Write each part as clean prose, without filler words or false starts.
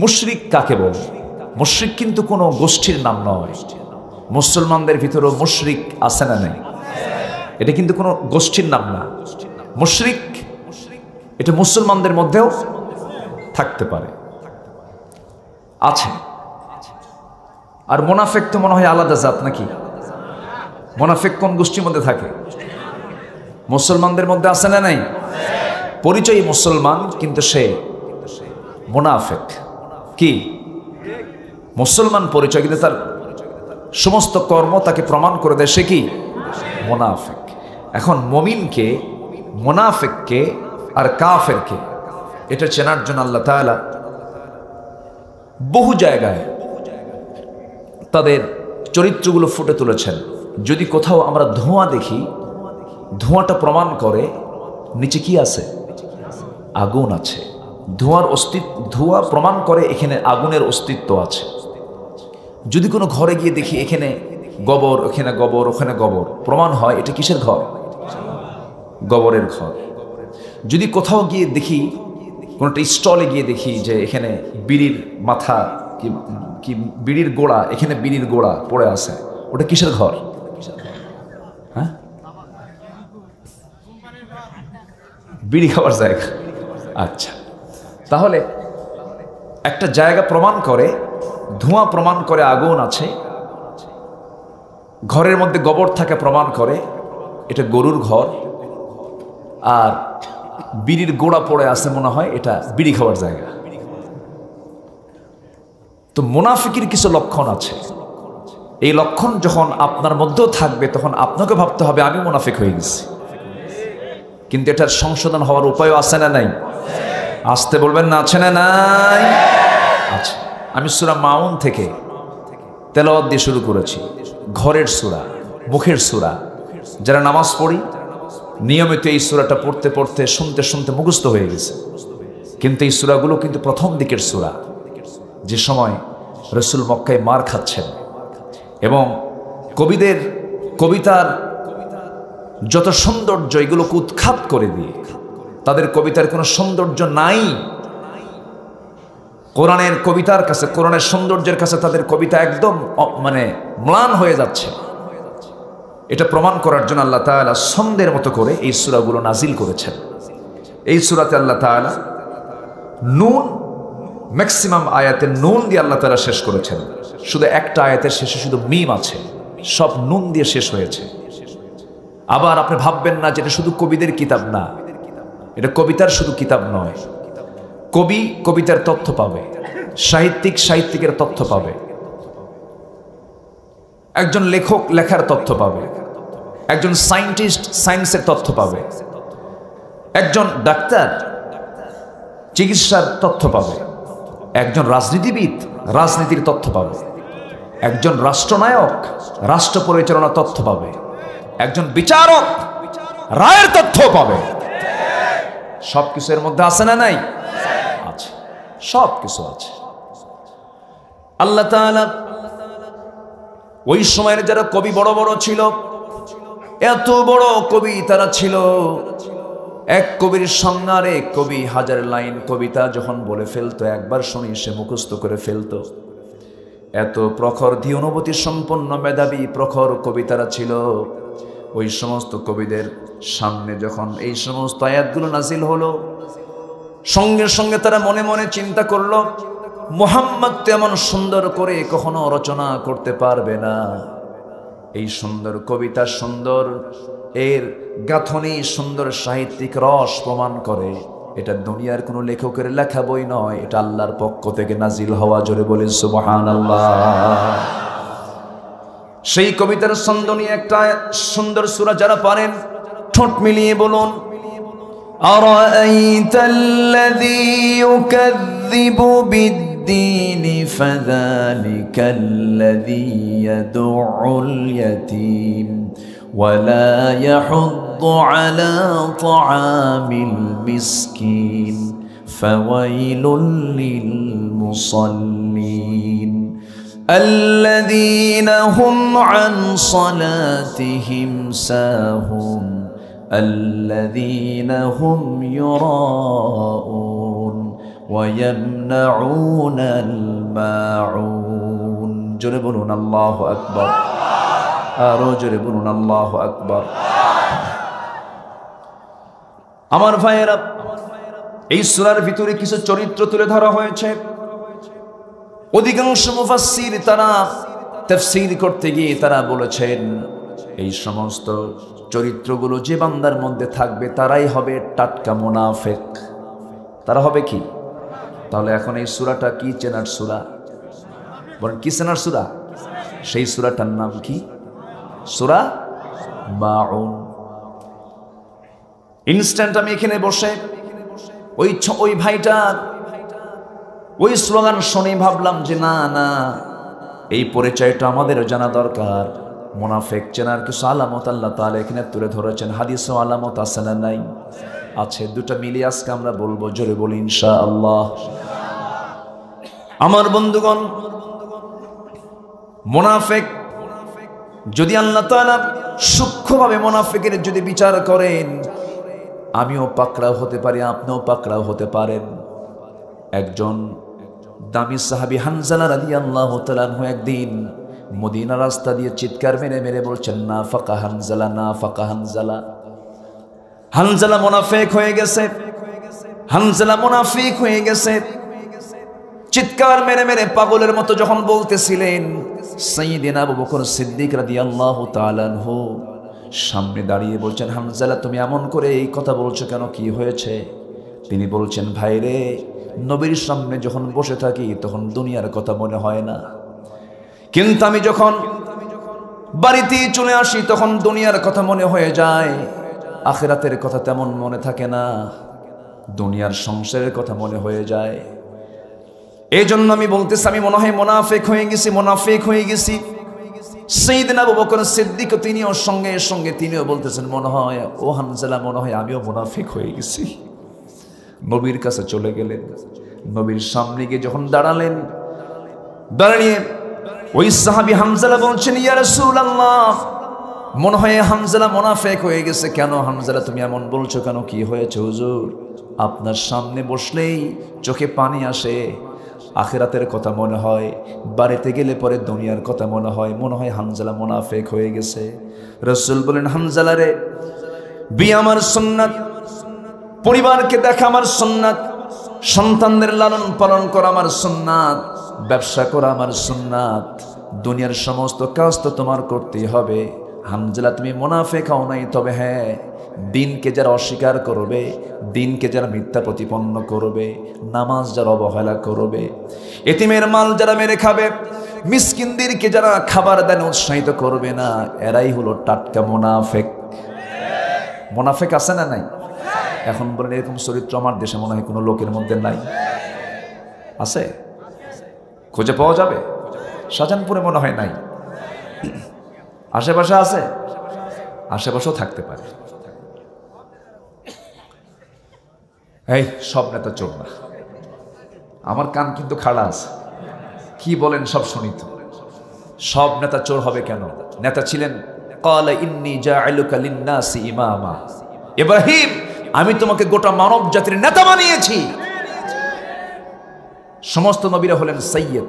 মুশরিক কাকে বলে? মুশরিক কিন্তু কোনো গোষ্ঠীর নাম নয়। মুসলমানদের ভিতরেও মুশরিক আছে না নেই? এটা কিন্তু কোনো গোষ্ঠীর নাম না। মুশরিক এটা মুসলমানদের মধ্যেও থাকতে পারে, আছে। আর মুনাফিক তো মনে হয় আলাদা জাত নাকি? মুনাফিক কোন গোষ্ঠীর মধ্যে থাকে? মুসলমানদের মধ্যে আছে না নাই? পরিচয় মুসলমান কিন্তু সে মুনাফিক। কি মুসলমান পরিচয় কিন্তু তার সমস্ত কর্ম তাকে প্রমাণ করে দেয় সে কি মুনাফিক। এখন মুমিনকে, মুনাফিককে আর কাফেরকে এটা চেনার জন্য আল্লাহ তাআলা বহু জায়গায় তাদের চরিত্রগুলো ফুটে তুলেছেন। যদি কোথাও আমরা ধোঁয়া দেখি, ধোঁয়াটা প্রমাণ করে নিচে কি আছে? আগুন আছে। ধোঁয়া প্রমাণ করে এখানে আগুনের অস্তিত্ব আছে। যদি কোনো ঘরে গিয়ে দেখি এখানে গোবর, ওখানে গোবর, ওখানে গোবর, প্রমাণ হয় এটা কিসের ঘর? গোবরের ঘর। যদি কোথাও গিয়ে দেখি, কোনো একটা স্টলে গিয়ে দেখি যে এখানে বিড়ির মাথা কি বিড়ির গোড়া, এখানে বিড়ির গোড়া পড়ে আছে, ওটা কিসের ঘর? হ্যাঁ, বিড়ি খাওয়ার জায়গা। আচ্ছা, তাহলে একটা জায়গা প্রমাণ করে, ধোঁয়া প্রমাণ করে আগুন আছে, ঘরের মধ্যে গোবর থাকে প্রমাণ করে এটা গরুর ঘর, আর বিড়ির গোড়া পড়ে আছে মনে হয় এটা বিড়ি খাওয়ার জায়গা। তো মুনাফিকের কিছু লক্ষণ আছে। এই লক্ষণ যখন আপনার মধ্যেও থাকবে তখন আপনাকে ভাবতে হবে আমি মুনাফিক হয়ে গেছি। কিন্তু এটার সংশোধন হওয়ার উপায় আছে না নাই? আসতে বলবেন না, আছে না নাই? আচ্ছা, আমি সূরা মাউন থেকে তেলাওয়াত দিয়ে শুরু করেছি। ঘরের সূরা, মুখের সূরা। যারা নামাজ পড়ি নিয়মিত এই সূরাটা পড়তে পড়তে শুনতে শুনতে মুখস্থ হয়ে গেছে। কিন্তু এই সূরাগুলো কিন্তু প্রথম দিকের সূরা, যে সময় রাসূল মক্কায় মার খাচ্ছেন এবং কবিতার যত সৌন্দর্য এগুলোকে উৎখাত করে দিয়ে, তাদের কবিতার কোনো সৌন্দর্য নাই। কোরআনের কবিতার কাছে, কোরআনের সৌন্দর্যের কাছে তাদের কবিতা একদম ম্লান হয়ে যাচ্ছে। এটা প্রমাণ করার জন্য আল্লাহ তাআলা ছন্দের মতো করে এই সূরাগুলো নাজিল করেছেন। এই সূরাতে আল্লাহ তাআলা নুন, ম্যাক্সিমাম আয়াতে নুন দিয়ে আল্লাহ তাআলা শেষ করেছেন। শুধু একটা আয়াতের শেষে শুধু মিম আছে, সব নুন দিয়ে শেষ হয়েছে। আবার আপনি ভাববেন না যে এটা শুধু কবিদের কিতাব, না, এটা কবিতার শুধু কিতাব নয়। কবি কবিতার তথ্য পাবে, সাহিত্যিক সাহিত্যিকের তথ্য পাবে, একজন লেখক লেখার তথ্য পাবে, একজন সায়েন্টিস্ট সায়েন্সের তথ্য পাবে, একজন ডাক্তার চিকিৎসার তথ্য পাবে, একজন রাজনীতিবিদ রাজনীতির তথ্য পাবে, একজন রাষ্ট্রনায়ক রাষ্ট্র পরিচালনার তথ্য পাবে, একজন বিচারক রায়ের তথ্য পাবে। সবকিছু এর মধ্যে আছে না নাই? আছে, সব কিছু আছে। আল্লাহ তাআলা ওই সময়ের যারা কবি বড় বড় ছিল, এত বড় কবি তারা ছিল, এক কবির সংজ্ঞারে কবি হাজার লাইন কবিতা যখন বলে ফেলতো, একবার শুনি সে মুখস্থ করে ফেলতো। এত প্রখর ধী অনুভূতি সম্পন্ন মেধাবী প্রখর কবিতারা ছিল। ওই সমস্ত কবিদের সামনে যখন এই সমস্ত আয়াতগুলো নাজিল হলো, সঙ্গে সঙ্গে তারা মনে মনে চিন্তা করলো, মুহাম্মদ তেমন সুন্দর করে কখনো রচনা করতে পারবে না। এই সুন্দর কবিতা, সুন্দর এর গাঁথনি, সুন্দর সাহিত্যিক রস প্রমাণ করে এটা দুনিয়ার কোনো লেখকের লেখা বই নয়, এটা আল্লাহর পক্ষ থেকে নাজিল হওয়া। জোরে বলেন সুবহানাল্লাহ। সেই কবিতার ছন্দ নিয়ে একটা সুন্দর সূরা যারা পারেন ঠোঁট মিলিয়ে বলুন, আরাআইতাল্লাযী ইউকাযযিবু বিদ্দীনি ফাযালিকাল্লাযী ইয়াদউল ইয়াতীম ওয়ালা ইয়াহুদ্দু আলা তাআমিল মিসকিন ফাওয়াইলুল লিল মুসাল্লিন الذين هم عن صلاتهم ساهون الذين هم يراءون ويمنعون الماعون জোরে বলুন আল্লাহু আকবার আরো জোরে বলুন আল্লাহু আকবার আমার ভাইয়েরা এই সূরার ভিতরে কিছু চরিত্র তুলে ধরা হয়েছে অধিকাংশ মুফাসসির তারা তাফসীর করতে গিয়ে তারা বলেছেন এই সমস্ত চরিত্রগুলো যে বান্দার মধ্যে থাকবে তারাই হবে টাটকা মুনাফিক তারা হবে কি তাহলে এখন এই সূরাটা কি চেনার সূরা বলেন কি চেনার সূরা সেই সূরাটার নাম কি সূরা মাউন ইনস্ট্যান্ট আমি এখানে বসে ওই ভাইটা ওই স্লোগান শুনে ভাবলাম যে না না এই পরিচয়টা আমাদেরও জানা দরকার মুনাফিক চেনার কিছু আলামত আল্লাহ তাআলা এখানে তুলে ধরেছেন হাদিসে আলামত আছে না নাই আছে দুটো মিলিয়ে আজকে আমরা বলবো জোরে বলি ইনশাআল্লাহ আমার বন্ধুগণ মুনাফিক যদি আল্লাহ তাআলা সূক্ষ্মভাবে মুনাফিকের যদি বিচার করেন আমিও পাকড়াও হতে পারি আপনিও পাকড়াও হতে পারেন একজন দামি সাহাবী হানজালা রাদিয়াল্লাহু তাআলা আনহু একদিন মদিনা রাস্তা দিয়ে চিৎকার মেরে মেরে বলছেন না ফাকা হানজালা না ফাকা হানজালা হানজালা মুনাফিক হয়ে গেছে হানজালা মুনাফিক হয়ে গেছে চিৎকার মেরে মেরে পাগলের মতো যখন বলতেছিলেন সাইয়্যিদিনা আবু বকর সিদ্দিক রাদিয়াল্লাহু তাআলা আনহু সামনে দাঁড়িয়ে বলছেন হানজালা তুমি এমন করে এই কথা বলছো কেন কি হয়েছে তিনি বলছেন ভাইরে নবীর সামনে যখন বসে থাকি তখন দুনিয়ার কথা মনে হয় না কিন্তু আমি যখন বাড়িতে চলে আসি তখন দুনিয়ার কথা মনে হয়ে যায় আখিরাতের কথা তেমন মনে থাকে না দুনিয়ার সংসারের কথা মনে হয়ে যায় এই জন্য আমি বলতেছি আমি মনে হয় মুনাফিক হয়ে গেছি সাইয়্যিদনা আবু বকর সিদ্দিক তিনিও সঙ্গে সঙ্গে তিনিও বলতেছেন মনে হয় ও হানজালা মনে হয় আমিও মুনাফিক হয়ে গেছি নবীর কাছে চলে গেলেন নবীর সামনে গিয়ে যখন দাঁড়িয়ে ওই সাহাবী হানজালা বলছেন ইয়া রাসূলুল্লাহ মনে হয় হানজালা মুনাফিক হয়ে গেছে কেন হানজালা তুমি এমন বলছো কেন কি হয়েছে হুজুর আপনার সামনে বসলেই চোখে পানি আসে আখিরাতের কথা মনে হয় বাড়িতে গেলে পরে দুনিয়ার কথা মনে হয় হানজালা মুনাফিক হয়ে গেছে রাসূল বলেন হানজালা রে বিয়ে আমার সুন্নাত পরিবারকে দেখা আমার সুন্নাত সন্তানদের লালন পালন করা আমার সুন্নাত ব্যবসা করা আমার সুন্নাত দুনিয়ার সমস্ত কাজ তো তোমার করতেই হবে হানজালা তুমি মুনাফিক হও নাই তবে হ্যাঁ দিনকে যারা অস্বীকার করবে দিনকে যারা মিথ্যা প্রতিপন্ন করবে নামাজ যারা অবহেলা করবে এতিমের মাল যারা মেরে খাবে মিসকিনদেরকে যারা খাবার দেন উৎসাহিত করবে না এরাই হলো টাটকা মুনাফিক আছে না নাই এখন বলেন এরকম চরিত্র আমার দেশে মনে হয় কোনো লোকের মধ্যে নাই আছে খুঁজে পাওয়া যাবে শাহজাহানপুরে মনে হয় নাই আশেপাশে আছে আশেপাশেও থাকতে পারে এই সব নেতা চোর না আমার কান কিন্তু খাড়া আছে কি বলেন সব শুনি তো সব নেতা চোর হবে কেন নেতা ছিলেন ক্বালা ইন্নী জাআলুকা লিন-নাসি ইমামা ইব্রাহিম আমি তোমাকে গোটা মানব জাতির নেতা বানিয়েছি সমস্ত নবীরা হলেন সাইয়্যিদ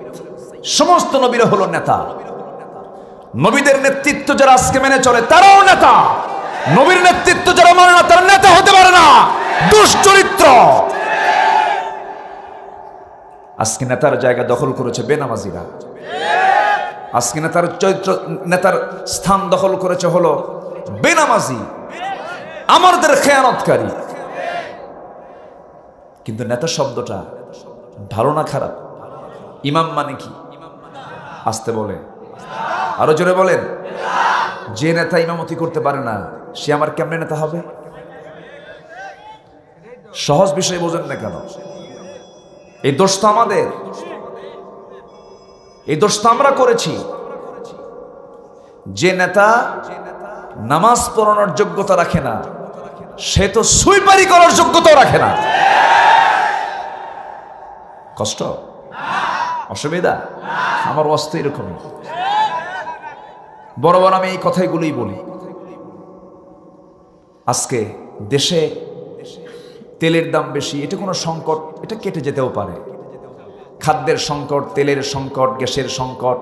সমস্ত নবীরা হলো নেতা নবীদের নেতৃত্ব যারা আজকে মেনে চলে তারাও নেতা নবীর নেতৃত্ব যারা মানে না তারা নেতা হতে পারে না দুশ্চরিত্র আজকে নেতার জায়গা দখল করেছে বেনামাজিরা আজকে নেতার স্থান দখল করেছে হলো বেনামাজি আমাদের খেয়ানতকারী কিন্তু নেতা শব্দটা ভালো না খারাপ ইমাম মানে কি আসতে বলে আরো জোরে বলেন যে নেতা ইমামতি করতে পারে না সে আমার কেমনে নেতা হবে সহজ বিষয় বোঝেন না কেন এই দোষটা আমাদের এই দোষটা আমরা করেছি যে নেতা নামাজ পড়ানোর যোগ্যতা রাখে না সে তো সুইপারি করার যোগ্যতাও রাখে না কষ্ট অসুবিধা আমার অবস্থা এরকমই বরাবর আমি এই কথাগুলোই বলি আজকে দেশে তেলের দাম বেশি, এটা কোনো সংকট, এটা কেটে যেতেও পারে। খাদ্যের সংকট, তেলের সংকট, গ্যাসের সংকট,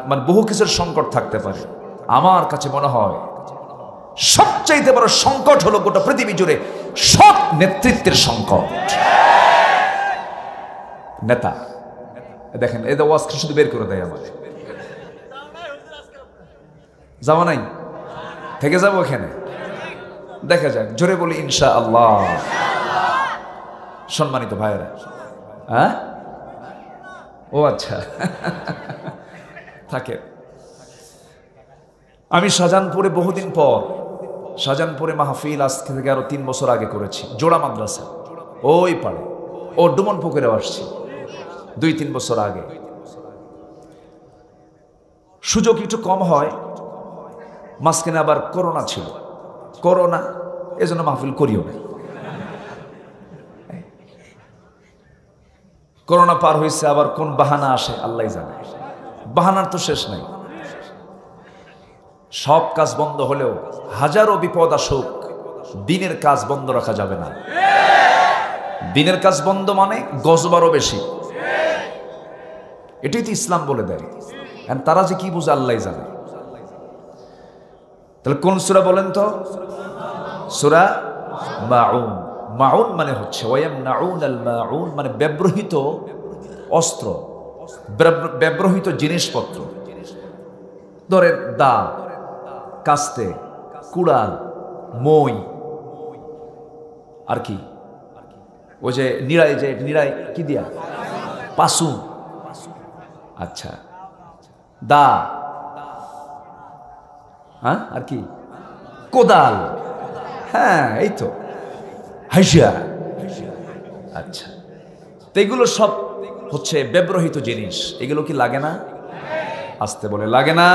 মানে বহু কিছুর সংকট থাকতে পারে। আমার কাছে মনে হয় সবচাইতে বড় সংকট হলো গোটা পৃথিবী জুড়ে সৎ নেতৃত্বের সংকট। নেতা দেখেন, এই ওয়াজ শুধু বের করে দেয় আমার, যাওয়া নাই, থেকে যাবো এখানে, দেখা যাক, জোরে বলি ইনশাআল্লাহ। সম্মানিত ভাইয়েরা, হ্যাঁ, ও আচ্ছা থাকে। আমি শাহজাহানপুরে বহুদিন পর, শাহজাহানপুরে মাহফিল আজ থেকে আরো 3 বছর আগে করেছি, জোড়া মাদ্রাসা ওই পাড়ে, ও ডুমন পুকুরে আসছি 2-3 বছর আগে। সুযোগ একটু কম হয়, মাঝখানে আবার করোনা ছিল, করোনা এজন্য মাহফিল করিও না। করোনা পার হয়েছে, আবার কোন বাহানা আসে আল্লাহ জানে, বাহানার তো শেষ নাই। সব কাজ বন্ধ হলেও হাজারো বিপদ আসুক, দিনের কাজ বন্ধ রাখা যাবে না। দিনের কাজ বন্ধ মানে গজব আরো বেশি, এটাই তো ইসলাম বলে দেয়। তারা যে কি বুঝে আল্লাহ জানে। তাহলে কোন সূরা বলেন তো? সূরা মাউন। মাউন মানে হচ্ছে ওয়ায়ামনাউনাল মাউন, মানে ব্যবহৃত অস্ত্র, ব্যবহৃত জিনিসপত্র। ধরেন দা, কাস্তে, কুড়াল, মই, আর কি ওই যে নিড়াই, যে নিড়াই কি দিয়া, পাসু, আচ্ছা, দা, হ্যাঁ, আর কি কোদাল, হ্যাঁ এই তো হাইসা, আচ্ছা। তো এগুলো সব হচ্ছে ব্যবহৃত জিনিস, এগুলো কি লাগে না? আসতে বলে লাগে না?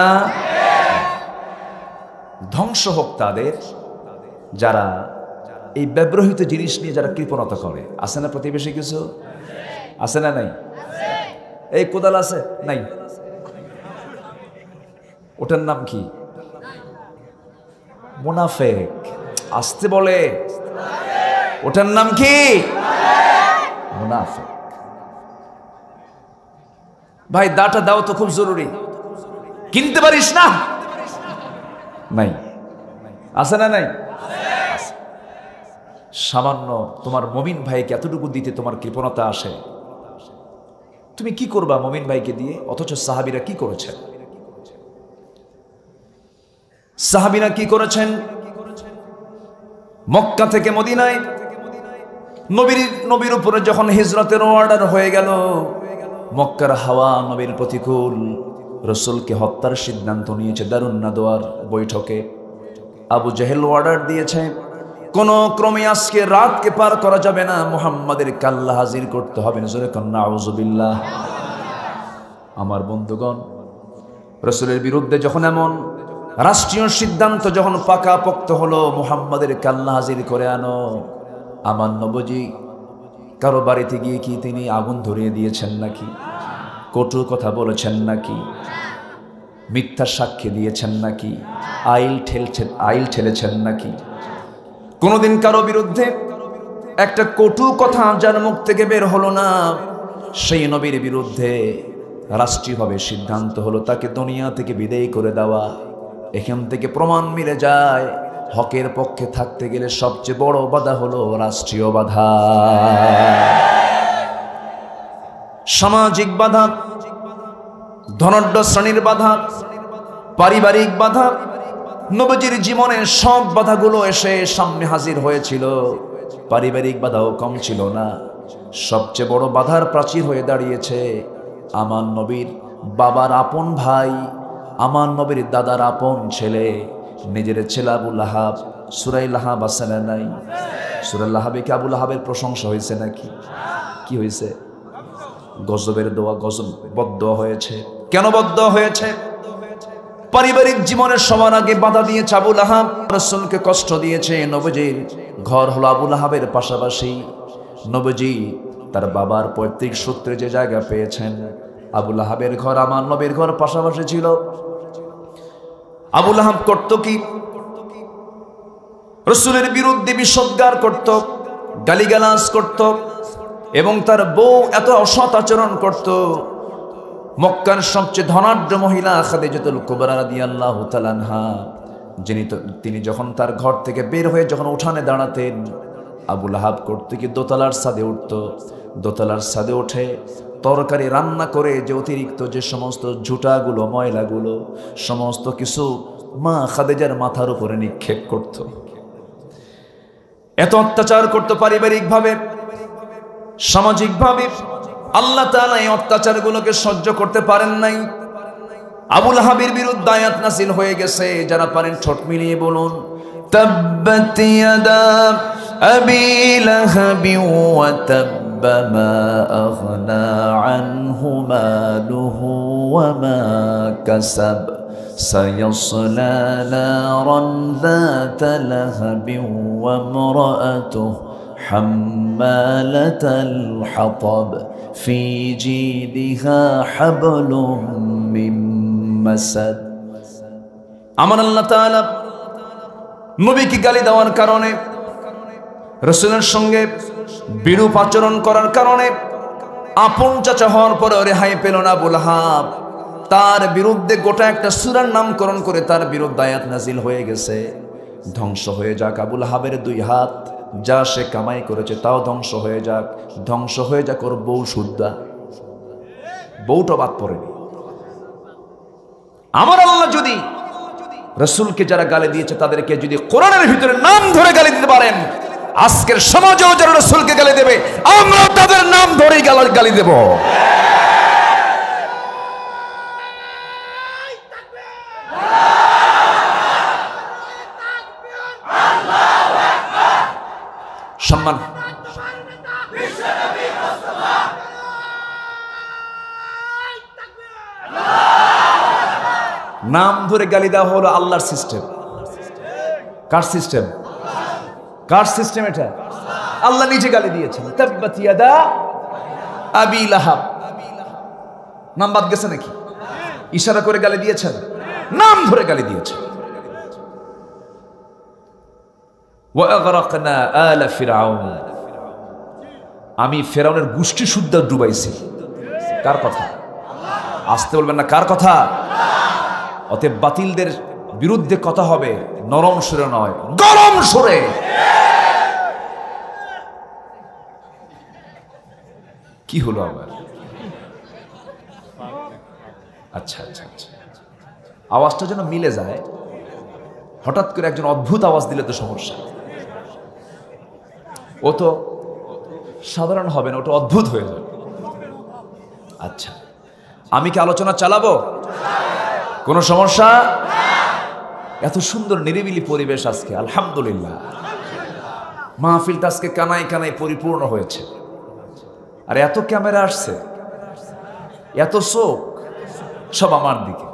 ধ্বংস হোক তাদের যারা এই ব্যবহৃত জিনিস নিয়ে যারা কৃপণতা করে। আছে না প্রতিবেশী কিছু? আছে না নাই? এই কোদাল আছে নাই? ওটার নাম কি? মুনাফেক। আসতে বলে, ওটার নাম কি? মুনাফেক। ভাই দাটা দাও তো, খুব জরুরি, কিনতে পারিস না? নাই। আছে না নাই? সামান্য তোমার মুমিন ভাইকে এতটুকু দিতে তোমার কৃপণতা আসে, তুমি কি করবা মুমিন ভাইকে দিয়ে? অথচ সাহাবীরা কি করেছেন? সাহাবীরা কি করেছেন? মক্কা থেকে মদিনায় নবীর উপরে যখন হিজরতের অর্ডার হয়ে গেল, মক্কার হাওয়া নবীর প্রতিকূল, রাসূলকে হত্যার সিদ্ধান্ত নিয়েছে দারুন নাদওয়ার বৈঠকে। আবু জেহেল অর্ডার দিয়েছে, কোন ক্রমে আজকে রাতকে পার করা যাবে না, মুহাম্মাদের কাল্লা হাজির করতে হবে। নজরে কন্না আউযুবিল্লাহ। আমার বন্ধুগণ, রাসূলের বিরুদ্ধে যখন এমন রাষ্ট্রীয় সিদ্ধান্ত যখন পাকাপোক্ত হলো, মুহাম্মাদের কাল্লা হাজির করে আনো, আমার নবজি কারো বাড়িতে গিয়ে কি তিনি আগুন ধরিয়ে দিয়েছেন নাকি? কটু কথা বলেছেন নাকি? মিথ্যা সাক্ষী দিয়েছেন নাকি? আইল ঠেলেছেন নাকি? কোনোদিন কারো বিরুদ্ধে একটা কটু কথা যার মুখ থেকে বের হলো না, সেই নবীর বিরুদ্ধে রাষ্ট্রীয়ভাবে সিদ্ধান্ত হলো তাকে দুনিয়া থেকে বিদায় করে দেওয়া। এখান থেকে প্রমাণ মিলে যায়, হকের পক্ষে থাকতে গেলে সবচেয়ে বড় বাধা হলো রাষ্ট্রীয় বাধা, সামাজিক বাধা, ধনাঢ্য শ্রেণীর বাধা, পারিবারিক বাধা। নবীজির জীবনে সব বাধাগুলো এসে সামনে হাজির হয়েছিল, পারিবারিক বাধাও কম ছিল না। সবচেয়ে বড় বাধার প্রাচীর হয়ে দাঁড়িয়েছে আমার নবীর বাবার আপন ভাই, আমার নবীর দাদার আপন ছেলে, নিজের ছেলে আবু লাহাব। সূরা লাহাব আছে না নাই? সূরা লাহাবে কি আবু লাহাবের প্রশংসা হয়েছে নাকি? কি হয়েছে? গজবের দোয়া, গজব বদদোয়া হয়েছে। কেন বদদোয়া হয়েছে? পারিবারিক জীবনের সবার আগে বাধা দিয়েছে আবু লাহাব, রাসূলকে কষ্ট দিয়েছে। নবীজির ঘর হলো আবু লাহাবের পাশাপাশি। নবীজি তার বাবার পৈতৃক সূত্রে যে জায়গা পেয়েছেন, আবু লাহাবের ঘর আমার নবীর ঘর পাশাপাশি ছিল। আবু লাহাব করত কি? রাসূলের বিরুদ্ধে বিষোদ্গার করত, গালিগালাজ করত এবং তার বউ এত অসৎ আচরণ করত। মক্কার সবচেয়ে ধনাঢ্য মহিলা খাদিজাতুল কুবরা রাদিয়াল্লাহু তাআলা আনহা, তিনি যখন তার ঘর থেকে বের হয়ে যখন উঠানে দাঁড়াতেন, আবু লাহাব করতে কি দোতলার ছাদে উঠত, দোতলার ছাদে উঠে তরকারি রান্না করে যে অতিরিক্ত যে সমস্ত ঝুটাগুলো ময়লাগুলো সমস্ত কিছু মা খাদিজার মাথার উপরে নিক্ষেপ করত। এত অত্যাচার করত পারিবারিকভাবে, সামাজিকভাবে। আল্লাহ তাআলা এই অত্যাচারগুলোকে সহ্য করতে পারেন নাই। আবু লাহাবের বিরুদ্ধে আয়াত নাযিল হয়ে গেছে। যারা পারেন ঠোঁট মিলিয়ে বলুন, তাব্বাত ইয়াদা আবি লাহাবি ওয়া তাব্বা মা আগনা আনহু মালুহু ওয়া মা কাসাব সায়াসলা নারান যাতা লাহাবি ওয়া ইমরাআতুহু হাম্মালাতাল হাতাব ফি জিদিহা হাবলুম মিন মাসাদ। আমার আল্লাহ তাআলা নবীকে গালি দেওয়ার কারণে, রাসূলের সঙ্গে বিরূপ আচরণ করার কারণে আপন চাচা হওয়ার পরে রেহাই পেল না আবু লাহাব। তার বিরুদ্ধে গোটা একটা সূরার নামকরণ করে তার বিরুদ্ধে আয়াত নাযিল হয়ে গেছে, ধ্বংস হয়ে যাক আবু লাহাবের দুই হাত, যা সে কামাই করেছে তাও ধ্বংস হয়ে যাক, ধ্বংস হয়ে যাক ওর বউ সুদ্ধা, বউটা বাদ পড়েনি। আমার আল্লাহ যদি রাসূলকে যারা গালি দিয়েছে তাদেরকে যদি কোরআনের ভিতরে নাম ধরে গালি দিতে পারেন, আজকের সমাজেও যারা রাসূলকে গালি দেবে আমরা তাদের নাম ধরেই গালি দেব। সম্মান নাম ধরে গালি দেওয়া হলো আল্লাহর সিস্টেম। কার সিস্টেম? কার সিস্টেম এটা? আল্লাহ নিজে গালি দিয়েছেন, তাব্বাত ইয়াদা আবি লাহাব। নাম বাদ গেছে নাকি? ইশারা করে গালি দিয়েছেন, নাম ধরে গালি দিয়েছেন। ওয়া আগরাকনা আলা ফিরআউন, আমি ফেরাউনের গোষ্ঠী শুদ্ধ ডুবাইছি। কার কথা? আসতে বলবেন না, কার কথা? অতএব বাতিলদের বিরুদ্ধে কথা হবে নরম সুরে নয়, গরম সুরে। কি হলো আবার? আচ্ছা আচ্ছা আচ্ছা, আওয়াজটা যেন মিলে যায়। হঠাৎ করে একজন অদ্ভুত আওয়াজ দিলে তো সমস্যা। ও তো সাধারণ হবে না, ওটা অদ্ভুত হয়ে যাবে। আচ্ছা, আমি কি আলোচনা চালাবো? কোনো সমস্যা? এত সুন্দর নিরিবিলি পরিবেশ আজকে, আলহামদুলিল্লাহ। মাহফিলটা আজকে কানায় কানায় পরিপূর্ণ হয়েছে। আর এত ক্যামেরা আসছে, এত চোখ সব আমার দিকে।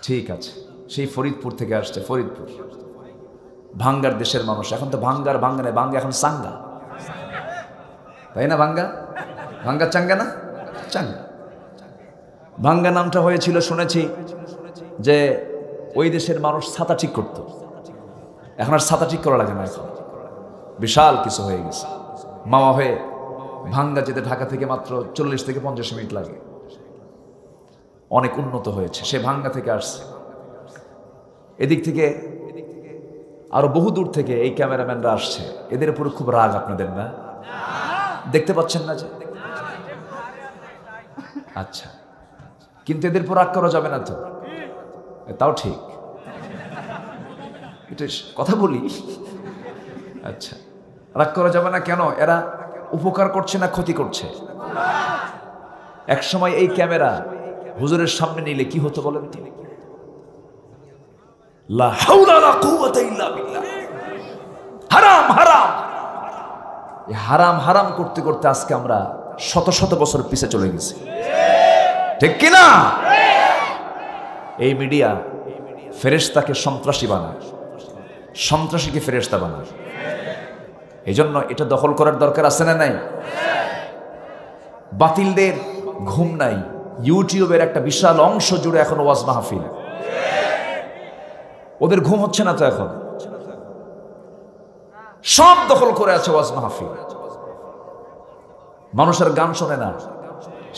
ঠিক আছে, সেই ফরিদপুর থেকে আসছে, ফরিদপুর ভাঙ্গার দেশের মানুষ। এখন তো ভাঙ্গার ভাঙ্গা নেই, ভাঙ্গা এখন চাঙ্গা, তাই না? ভাঙ্গা ভাঙ্গা চাঙ্গা না, চাঙ্গা। ভাঙ্গা নামটা হয়েছিল শুনেছি যে ওই দেশের মানুষ ছাতা ঠিক করত। এখন আর ছাতা ঠিক করা লাগে না, এখন বিশাল কিছু হয়ে গেছে। মামা হয়ে ভাঙ্গা যেতে ঢাকা থেকে মাত্র 40 থেকে 50 মিনিট লাগে, অনেক উন্নত হয়েছে। সে ভাঙ্গা থেকে আসছে। এদিক থেকে আরো বহু দূর থেকে এই ক্যামেরাম্যানরা আসছে। এদের উপরে খুব রাগ আপনাদের, না? দেখতে পাচ্ছেন না যে? আচ্ছা, কিন্তু এদের উপর রাগ করা যাবে না তো? তাও ঠিক, এটা কথা বলি। আচ্ছা, রাগ করা যাবে না কেন? এরা উপকার করছে না ক্ষতি করছে? এক সময় এই ক্যামেরা হুজুরের সামনে নিলে কি হতো বলেন তো? লা হাওলা ওয়ালা কুওয়াতা ইল্লা বিল্লাহ। হারাম হারাম, এই হারাম হারাম করতে করতে আজকে আমরা শত শত বছর পিছে চলে গেছি, ঠিক কিনা? এই মিডিয়া ফেরেশতাকে সন্ত্রাসী বানায়, সন্ত্রাসীকে ফেরেশতা বানায়। এই জন্য এটা দখল করার দরকার আছে না নাই? বাতিলদের ঘুম নাই। ইউটিউবের একটা বিশাল অংশ জুড়ে এখন ওয়াজ মাহফিল। ওদের ঘুম হচ্ছে না তো এখন। সব দখল করে আছে ওয়াজ মাহফিল। মানুষের গান শোনে না।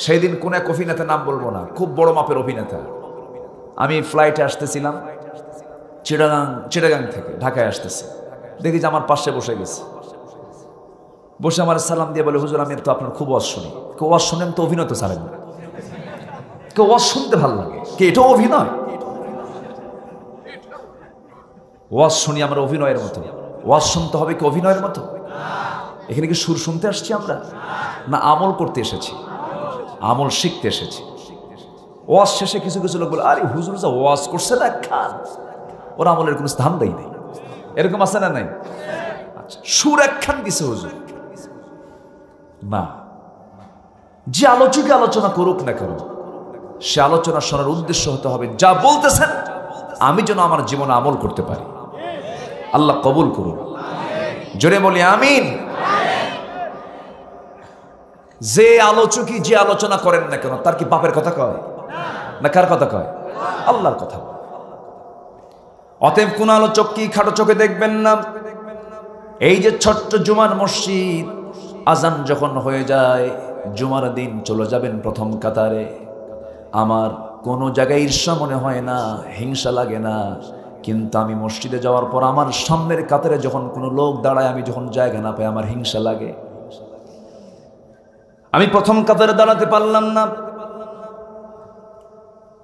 সেই দিন কোন এক অভিনেতা, নাম বলবো না, খুব বড় মাপের অভিনেতা, আমি ফ্লাইটে আসতেছিলাম চিটাগাং থেকে ঢাকায় আসতেছি, দেখি যে আমার পাশে বসে গেছে। বসে আমার সালাম দিয়ে বলে, হুজুর আমি তো আপনার খুব ওয়াজ শুনি। কেউ ওয়াজ শুনেন তো অভিনয় তো ছাড়েন না, কেউ ওয়াজ শুনতে ভালো লাগে, কে এটাও অভিনয়? ওয়াজ শুনি আমরা অভিনয়ের মতো? ওয়াজ শুনতে হবে কি অভিনয়ের মতো? এখানে কি সুর শুনতে আসছি আমরা, না আমল করতে এসেছি? আমল শিখতে এসেছি। ওয়াজ শেষে কিছু কিছু লোক বলে, আরে হুজুর যা ওয়াজ করছে না খান, ওরা আমলের কোনো স্থান দেয় নাই। এরকম আছে না নাই? আচ্ছা, সুর একখান দিছে হুজুর না। যে আলোচকে আলোচনা করুক না কেন, সে আলোচনা শোনার উদ্দেশ্য হতে হবে যা বলতেছেন আমি যেন আমার জীবনে আমল করতে পারি। আল্লাহ কবুল করুন, জোরে বলি আমিন। যে আলোচকই যে আলোচনা করেন না কেন, তার কি বাপের কথা কয় না কার কথা কয়? আল্লাহর কথা। অতএব কোন আলোচক কি খাটো চোখে দেখবেন না। এই যে ছোট্ট জুমার মসজিদ, আজান যখন হয়ে যায় জুমার দিন চলে যাবেন প্রথম কাতারে, আমার কোনো জায়গায় ঈর্ষা মনে হয় না, হিংসা লাগে না। কিন্তু আমি মসজিদে যাওয়ার পর আমার সামনের কাতারে যখন কোনো লোক দাঁড়ায়, আমি যখন জায়গা না পাই আমার হিংসা লাগে। আমি প্রথম কাতারে দাঁড়াতে পারলাম না।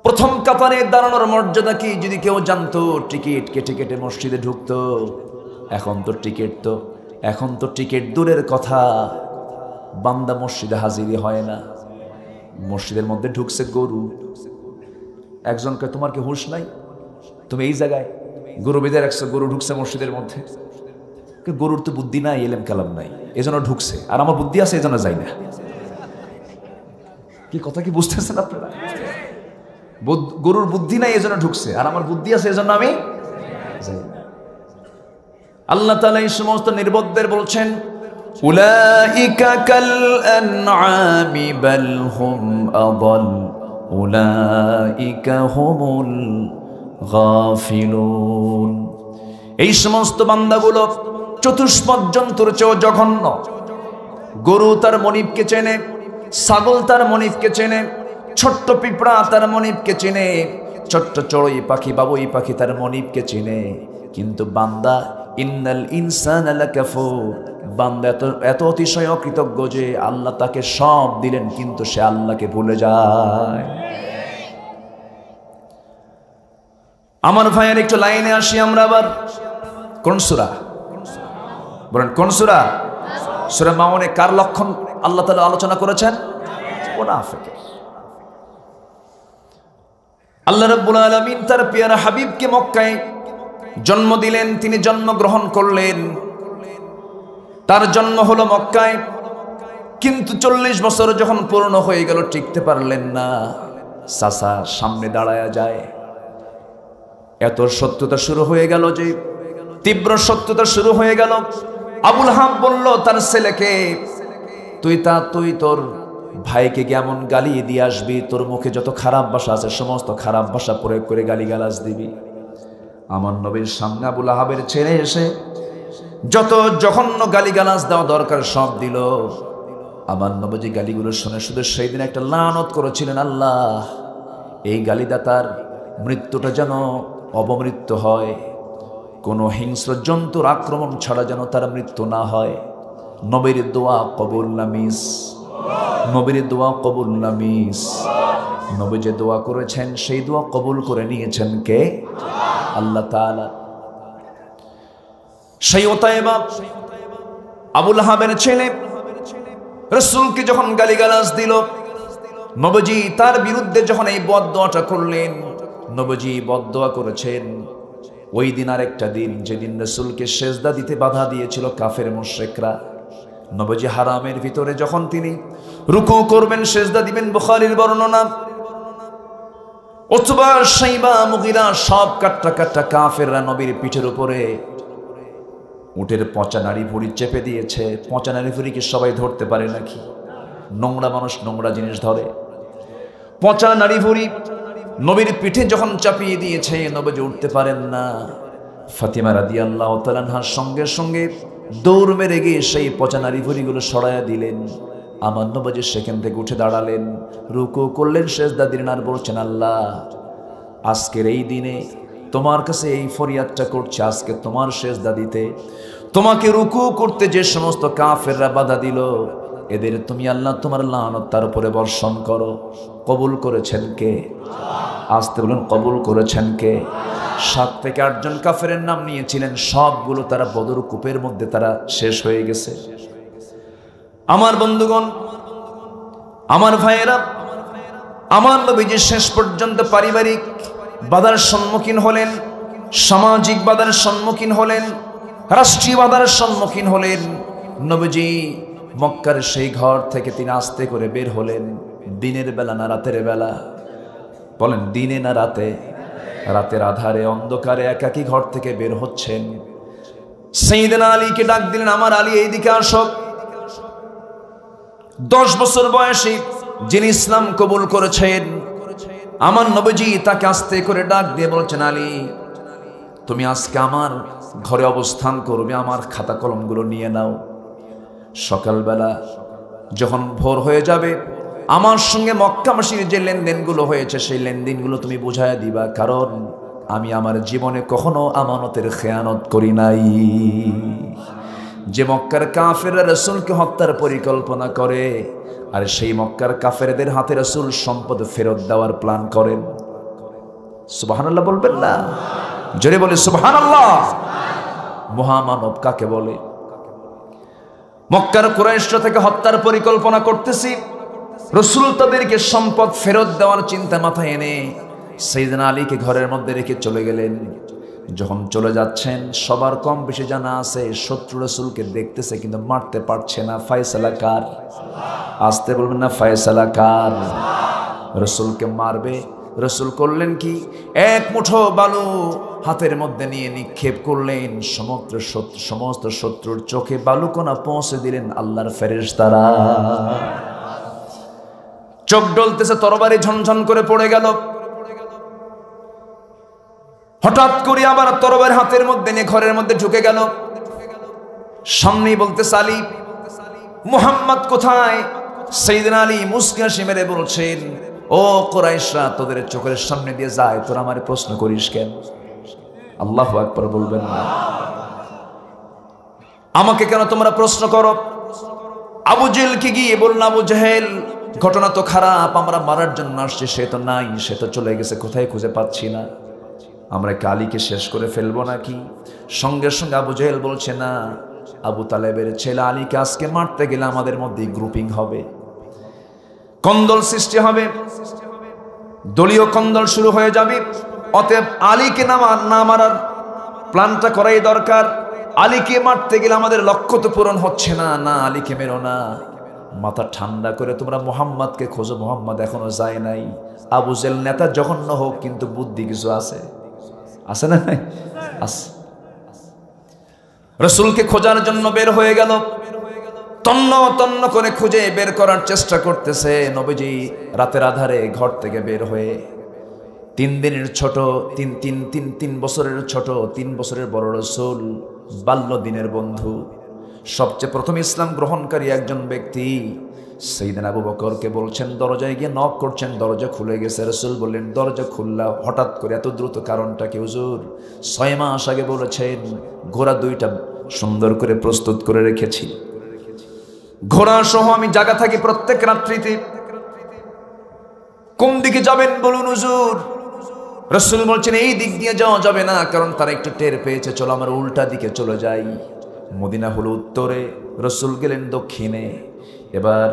প্রথম কাতারে দাঁড়ানোর মর্যাদা কি যদি কেউ জানতো, টিকিট কেটে কেটে মসজিদে ঢুকতো। এখন তো টিকিট দূরের কথা, বান্দা মসজিদে হাজিরই হয় না। মসজিদের মধ্যে ঢুকছে গরু। একজনকে, তোমার কি হুঁশ নাই? তুমি এই জায়গায় গরু বেঁধে রাখছো, গরু ঢুকছে মসজিদের মধ্যে। গরুর তো বুদ্ধি নাই, এলেম কালাম নাই, এজন্য ঢুকছে। আর আমার বুদ্ধি আছে, এজন্য যাই না। কি কথা কি বুঝতেছেন আপনারা? গরুর বুদ্ধি নাই এজন্য ঢুকছে, আর আমার বুদ্ধি আছে এজন্য আমি যাই না। আল্লাহ তাআলা এই সমস্ত নির্বোধদের বলছেন, উলাইকা কাল আনআমি বাল হুম আদাল উলাইকা হুমুল গাফিলুন। এই সমস্ত বান্দাগুলো চতুষ্পদ জন্তুর চেয়েও জঘন্য। গরু তার মনিবকে চেনে, ছাগল তার মনিবকে চেনে, ছোট্ট পিঁপড়া তার মনিবকে চেনে, ছোট্ট চড়ুই পাখি বাবুই পাখি তার মনিবকে চেনে। কিন্তু বান্দা, ইন্নাল ইনসানা লাকাফুর, বান্দা এত অতিশয় অকৃতজ্ঞ যে আল্লাহ তাকে সব দিলেন কিন্তু সে আল্লাহকে ভুলে যায়। আমার ভাইয়ের একটু লাইনে আসি আমরা আবার। কোন সূরা বলেন? কোন সূরা? সূরা মাউনে কার লক্ষণ আল্লাহ তাআলা আলোচনা করেছেন? মুনাফিকের। আল্লাহ রাব্বুল আলামিন তার পেয়ারা হাবিবকে মক্কায় জন্ম দিলেন, তিনি জন্মগ্রহণ করলেন, তার জন্ম হলো মক্কায়। কিন্তু 40 বছর যখন পূর্ণ হয়ে গেল টিকতে পারলেন না। চাচা সামনে দাঁড়ায়া যায়, এত সত্যতা শুরু হয়ে গেল যে তীব্র সত্যতা শুরু হয়ে গেল। আবুল হাব বলল তার ছেলেকে, তুই তোর ভাইকে কেমন গালি দিয়ে আসবি, তোর মুখে যত খারাপ ভাষা আছে সমস্ত খারাপ ভাষা প্রয়োগ করে গালিগালাজ দিবি। আমার নবীর সামনে আবুল আহাবের ছেলে এসে যত জঘন্য গালিগালাজ দেওয়া দরকার সব দিল। আমার নবীজি গালিগুলো শুনে শুধু সেই দিন একটা লানত করেছিলেন, আল্লাহ এই গালিদাতার মৃত্যুটা যেন অবমৃত্যু হয়, কোনো হিংস্র জন্তুর আক্রমণ ছাড়া যেন তার মৃত্যু না হয়। নবীর দোয়া কবুল না মিস, নবীর দোয়া কবুল না মিস। নবী যে দোয়া করেছেন সেই দোয়া কবুল করে নিয়েছেন কে? আল্লাহ তাআলা। সেই ওতাইবা আবুল আহাবের ছেলে রাসূলকে যখন গালিগালাজ দিল, নবীজি তার বিরুদ্ধে যখন এই বদদোয়াটা করলেন, নবীজি বদদোয়া করেছেন। ওই দিন আরেকটা দিন, যেদিন রাসূলকে সেজদা দিতে বাধা দিয়েছিল কাফের মুশরিকরা। নবীজি হারামের ভিতরে যখন তিনি রুকু করবেন, সেজদা দিবেন, বুখারীর বর্ণনা, উতবা, শাইবা, মুগীরা সব কাট্টা কাফেররা নবীর পিঠের উপরে উটের পচা নাড়ি ভুঁড়ি চেপে দিয়েছে। পচা নাড়ি ভুঁড়ি কি সবাই ধরতে পারে নাকি? নোংরা মানুষ নোংরা জিনিস ধরে। পচা নাড়ি ভুঁড়ি নবীর পিঠে যখন চাপিয়ে দিয়েছে, নবীজি উঠতে পারেন না। ফাতিমা রাদিয়াল্লাহু তাআলা আনহার সঙ্গে সঙ্গে দৌড় মেরে গিয়ে সেই পচা নারী ভুড়িগুলো সরাইয়া দিলেন। আমার নবীজি সেখান থেকে উঠে দাঁড়ালেন, রুকু করলেন, সেজদা দিলেন আর বলছেন, আল্লাহ আজকের এই দিনে তোমার কাছে এই ফরিয়াদটা করছে, আজকে তোমার সেজদা দিতে, তোমাকে রুকু করতে যে সমস্ত কাফেররা বাধা দিল, এদের তুমি আল্লাহ তোমার লানত তার উপরে বর্ষণ করো। কবুল করেছেন কে? আসতে বলুন, কবুল করেছেন কে? 7 থেকে 8 জন কাফেরের নাম নিয়েছিলেন, সবগুলো তারা বদর কূপের মধ্যে তারা শেষ হয়ে গেছে। আমার বন্ধুগণ, আমার ভাইয়েরা, আমার নবীজি শেষ পর্যন্ত পারিবারিক বাধার সম্মুখীন হলেন, সামাজিক বাধার সম্মুখীন হলেন, রাষ্ট্রীয় বাধার সম্মুখীন হলেন। নবীজি মক্কার সেই ঘর থেকে তিনি আস্তে করে বের হলেন। দিনের বেলা না রাতের বেলা? বলেন, দিনে না রাতে? রাতের আধারে অন্ধকারে একাকী ঘর থেকে বের হচ্ছেন। সাইয়েদনা আলীকে ডাক দিলেন, আমার আলী এইদিকে আসো। 10 বছর বয়সী যিনি ইসলাম কবুল করেছেন, আমার নবীজি তাকে আস্তে করে ডাক দিয়ে বলছেন, আলী তুমি আজকে আমার ঘরে অবস্থান করবে, আমার খাতা কলমগুলো নিয়ে নাও। সকালবেলা যখন ভোর হয়ে যাবে, আমার সঙ্গে মক্কাবাসীর যে লেনদেনগুলো হয়েছে সেই লেনদেনগুলো তুমি বুঝাইয়া দিবা, কারণ আমি আমার জীবনে কখনো আমানতের খেয়ানত করি নাই। যে মক্কার কাফেররা রাসূলকে হত্যার পরিকল্পনা করে, আর সেই মক্কার কাফেরদের হাতে রাসূল সম্পদ ফেরত দেওয়ার প্ল্যান করেন। সুবহানাল্লাহ বলবেন না? জোরে বলে সুবহানাল্লাহ। মহামানব কাকে বলে? মক্কার কুরাইশরা থেকে হত্যার পরিকল্পনা করতেছি, রাসূল তাদেরকে সম্পদ ফেরত দেওয়ার চিন্তা মাথায় এনে সাইয়েদনা আলীকে ঘরের মধ্যে রেখে চলে গেলেন। যখন চলে যাচ্ছেন, সবার কম বেশি জানা আছে শত্রু রাসূলকে দেখতেছে কিন্তু মারতে পারছে না। ফয়সালা কার? আসতে বলবেন না, ফয়সালা কার? রাসূলকে মারবে। রাসূল করলেন কি? এক মুঠো বালু হাতের মধ্যে নিয়ে নিক্ষেপ করলেন, সমস্ত শত্রুর চোখে বালুকণা পৌঁছে দিলেন আল্লাহর ফেরেশতারা। চোখ ডলতেছে, তরবারি ঝনঝন করে পড়ে গেল। হঠাৎ করে আবার তরবারি হাতের মধ্যে নিয়ে ঘরের মধ্যে ঢুকে গেল। সামনেই বলতেছে, আলী মুহাম্মদ কোথায়? সাইয়েদনা আলী মুস্কি হাসি মেরে বলছেন, ও কুরাইশরা, তোদের চোখের সামনে দিয়ে যায়, তোরা আমারে প্রশ্ন করিস কেন? আল্লাহু আকবার বলবেন না? আমাকে কেন তোমরা প্রশ্ন করো? আবু জেহেলকে গিয়ে বলল, আবু জেহেল, ঘটনা তো খারাপ, আমরা মারার জন্য আসছি, সে তো নাই, সে তো চলে গেছে, কোথায় খুঁজে পাচ্ছি না, আমরা কি আলীকে শেষ করে ফেলবো নাকি? সঙ্গে সঙ্গে আবু জেহেল বলছে, না, আবু তালেবের ছেলে আলীকে আজকে মারতে গেলে আমাদের মধ্যে গ্রুপিং হবে, কন্দল সৃষ্টি হবে, দলীয় কন্দল শুরু হয়ে যাবে। অতএব আলীকে না মারার প্ল্যানটা করাই দরকার। আলীকে মারতে গেলে আমাদের লক্ষ্য তো পূরণ হচ্ছে না, না আলীকে মেরো না। মাথা ঠান্ডা করে তোমরা মুহাম্মদকে খোঁজো, মুহাম্মদ এখনো যায় নাই। আবু জেহেল নেতা জঘন্য হোক, কিন্তু বুদ্ধি কিছু আছে, আছে না? আছে। রাসূলকে খোঁজার জন্য বের হয়ে গেল, তন্ন তন্ন করে খুঁজে বের করার চেষ্টা করতেছে। নবীজি রাতের আধারে ঘর থেকে বের হয়ে 3 দিনের ছোট, 3 বছরের ছোট, 3 বছরের বড় রাসূল, বাল্য দিনের বন্ধু, সবচেয়ে প্রথম ইসলাম গ্রহণকারী একজন ব্যক্তি সাইয়েদনা আবু বকরকে বলছেন, দরজায় গিয়ে নক করছেন, দরজা খুলে গেছে। রাসূল বললেন, দরজা খুললা হঠাৎ করে এত দ্রুত, কারণটা কি হুজুর? 6 মাস আগে বলেছেন ঘোড়া 2টা সুন্দর করে প্রস্তুত করে রেখেছি, ঘোড়া সহ আমি জায়গা থাকি প্রত্যেক রাত্রিতে। কোন দিকে যাবেন বলুন হুজুর? রাসূল বলছেন, এই দিক দিয়ে যাওয়া যাবে না, কারণ তারা একটু টের পেয়েছে, চলো আমরা উল্টা দিকে চলে যাই। মদিনা হলো উত্তরে, রাসূল গেলেন দক্ষিণে। এবার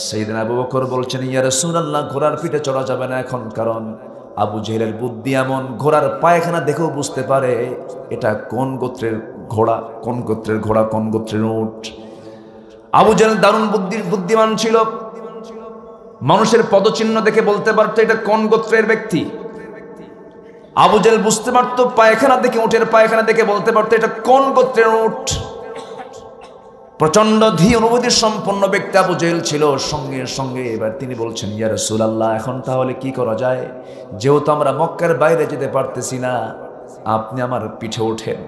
সাইয়েদনা আবু বকর বলছেন, ইয়া রাসূলুল্লাহ, ঘোড়ার পিঠে চড়া যাবে না এখন, কারণ আবু জেহেলের বুদ্ধি এমন, ঘোড়ার পায়খানা দেখেও বুঝতে পারে এটা কোন গোত্রের ঘোড়া, কোন গোত্রের ঘোড়া, কোন গোত্রের উট। আবু জেহেল দারুণ বুদ্ধিমান ছিল, মানুষের পদচিহ্ন দেখে বলতে পারতো এটা কোন গোত্রের ব্যক্তি। আবু জেহেল বুঝতে পারতো পায়খানা দেখে, উটের পায়খানা দেখে বলতে পারতো এটা কোন গোত্রের উট। প্রচন্ড ধী অনুভূতি সম্পন্ন ব্যক্তি আবু জেহেল ছিল। সঙ্গে সঙ্গে এবার তিনি বলছেন, ইয়া রাসূলুল্লাহ, এখন তাহলে কি করা যায়? যেহেতু আমরা মক্কার বাইরে যেতে পারতেছি না, আপনি আমার পিঠে ওঠেন।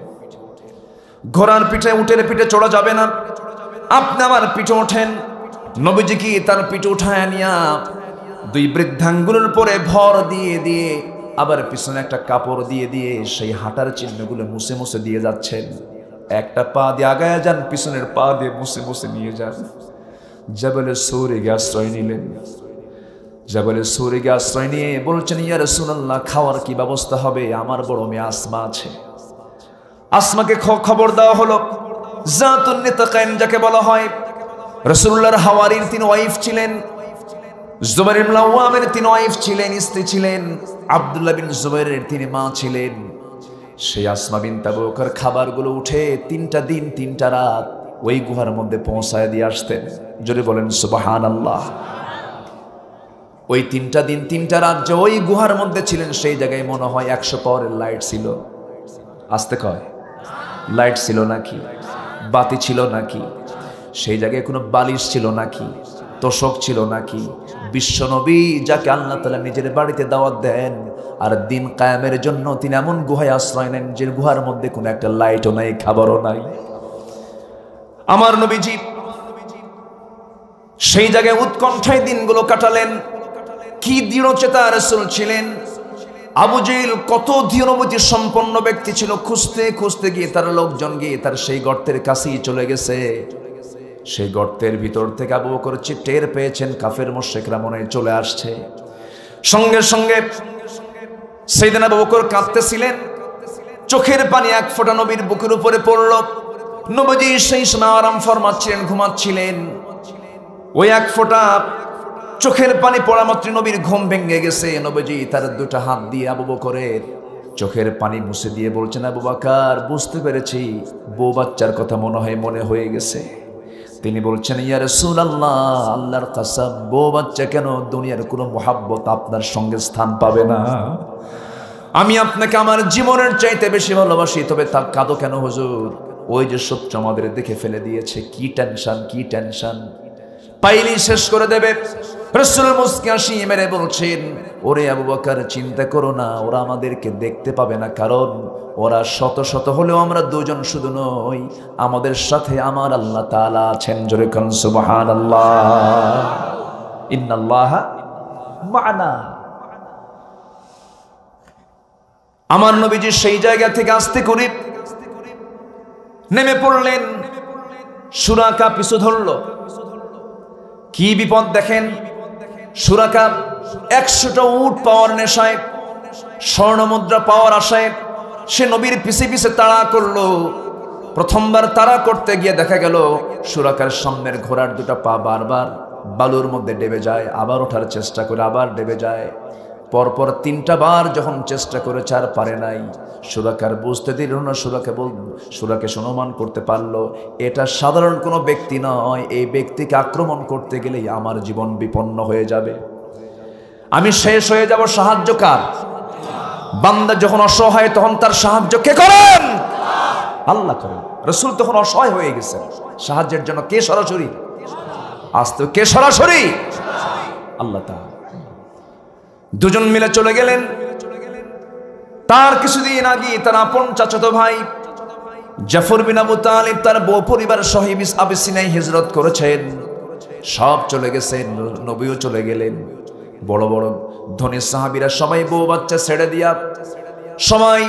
ঘোড়ার পিঠে উটের পিঠে চড়া যাবে না, আপনি আমার পিঠে ওঠেন। নবীজি কি তার পিঠে উঠায় নিয়া দুই বৃদ্ধাঙ্গুলের পরে ভর দিয়ে দিয়ে আবার পিছনে একটা কাপড় দিয়ে দিয়ে সেই হাঁটার চিহ্নগুলো মুছে মুছে দিয়ে যাচ্ছেন। একটা পা দিয়ে আগায় যান, পিছনের পা দিয়ে মুছে মুছে নিয়ে যান। জাবালে সূরে গিয়ে আশ্রয় নিলেন। জাবালে সূরে গিয়ে আশ্রয় নিয়ে বলছেন, ইয়া রাসূলুল্লাহ, খাওয়ার কি ব্যবস্থা হবে? আমার বড় মেয়ে আসমা আছে। আসমাকে খবর দেওয়া হলো। জাতুন নিতাকাইন যাকে বলা হয়, রাসূলুল্লাহর হাওয়ারির 3 ওয়াইফ ছিলেন। জুবাইর ইবনে আওয়ামের 3 ওয়াইফ ছিলেন, স্ত্রী ছিলেন। আব্দুল্লাহ বিন জুবাইরের 3 মা ছিলেন। সেই আসমা বিনত আবু বকর খাবারগুলো উঠে 3টা দিন 3টা রাত ওই গুহার মধ্যে পৌঁছায় দিয়ে আসতেন। জোরে বলেন সুবহানাল্লাহ। ওই 3টা দিন 3টা রাত যে ওই গুহার মধ্যে ছিলেন, সেই জায়গায় মনে হয় 100 পাওয়ারের লাইট ছিল। আসতে কয়, লাইট ছিল নাকি? বাতি ছিল নাকি? সেই জায়গায় কোনো বালিশ ছিল নাকি? তোষক ছিল নাকি? বিশ্বনবী যাকে আল্লাহ তাআলা নিজের বাড়িতে দাওয়াত দেন আর দিন কায়েমের জন্য তিনি এমন গুহায় আশ্রয় নেন যে গুহার মধ্যে কোনো একটা লাইটও নাই, খাবারও নাই। আমার নবীজি সেই জায়গায় উৎকণ্ঠায় দিনগুলো কাটালেন। কি দৃঢ়চেতা রাসূল ছিলেন! আবু জেহেল কত দৃঢ়মতি সম্পন্ন ব্যক্তি ছিল, খুঁজতে খুঁজতে গিয়ে তার লোকজন গিয়ে তার সেই গর্তের কাছেই চলে গেছে। সেই গর্তের ভিতর থেকে আবু বকর টের পেয়েছেন কাফের মুশরিকরা মনে হয় চলে আসছে। সঙ্গে সঙ্গে সাইয়েদনা আবু বকর কাঁদতেছিলেন, চোখের পানি এক ফোঁটা নবীর বুকের উপরে পড়ল। নবীজি সেই সময় আরাম ফরমাচ্ছিলেন, ঘুমাচ্ছিলেন। ওই এক ফোঁটা চোখের পানি পড়া মাত্র নবীর ঘুম ভেঙে গেছে। নবীজি তার 2টা হাত দিয়ে আবু বকরের চোখের পানি মুছে দিয়ে বলছেন, আবু বকর, বুঝতে পেরেছি বউ বাচ্চার কথা মনে হয়ে গেছে। তিনি বলছেন, ইয়া রাসূলুল্লাহ, আল্লাহর কসম, বউ বাচ্চা কেন, দুনিয়ার কোনো মহব্বত আপনার সঙ্গে স্থান পাবে না। আমি আপনাকে আমার জীবনের চাইতে বেশি ভালোবাসি, তবে তা কাঁদো কেন হুজুর? ওই যে শত্রু আমাদের দেখে ফেলে দিয়েছে, কি টেনশন, কি টেনশন, পাইলেই শেষ করে দেবে। রাসূল মুস্কি হাসি মেরে বলছেন, ওরে আবু বকর, চিন্তা করো না, ওরা আমাদেরকে দেখতে পাবে না, কারণ ওরা শত শত হলেও আমরা 2 জন শুধু নই, আমাদের সাথে আমার আল্লাহ তাআলা আছেন। জোরে কোন সুবহানাল্লাহ। ইন্নাল্লাহা মা'না। আমার নবীজি সেই জায়গা থেকে আস্তে করে নেমে পড়লেন। সুরাকা পিছু ধরল। কি বিপদ দেখেন! সুরাকা 100টা উট পাওয়ার নেশায়, স্বর্ণ মুদ্রা পাওয়ার আশায় সে নবীর পিছে পিছে তাড়া করলো। প্রথমবার তাড়া করতে গিয়ে দেখা গেল সুরাকার সামনের ঘোড়ার 2টা পা বারবার বালুর মধ্যে ডেবে যায়, আবার ওঠার চেষ্টা করে আবার ডেবে যায়। পরপর 3টা বার যখন চেষ্টা করেছে আর পারে নাই। সুরাকার বুঝতে দিল না, সুরাকে অনুমান করতে পারলো এটা সাধারণ কোনো ব্যক্তি নয়, এই ব্যক্তিকে আক্রমণ করতে গেলেই আমার জীবন বিপন্ন হয়ে যাবে, আমি শেষ হয়ে যাব। সাহায্য কার? বান্দা যখন অসহায় তখন তার সাহায্য কে করেন? আল্লাহ করেন। রাসূল তখন অসহায় হয়ে গেছেন, সাহায্যের জন্য কে সরাসরি? আসতে কে সরাসরি? আল্লাহ তাআলা। 2 জন মিলে চলে গেলেন। তার কিছুদিন আগে তার আপন চাচাতো ভাই জাফর বিন আবু তালিব তার বউ পরিবার সহ আবিসিনিয়ায় হিজরত করেছেন। সব চলে গেছেন, নবীও চলে গেলেন। বড় বড় ধনী সাহাবীরা সবাই বউ বাচ্চা ছেড়ে দিয়া, সবাই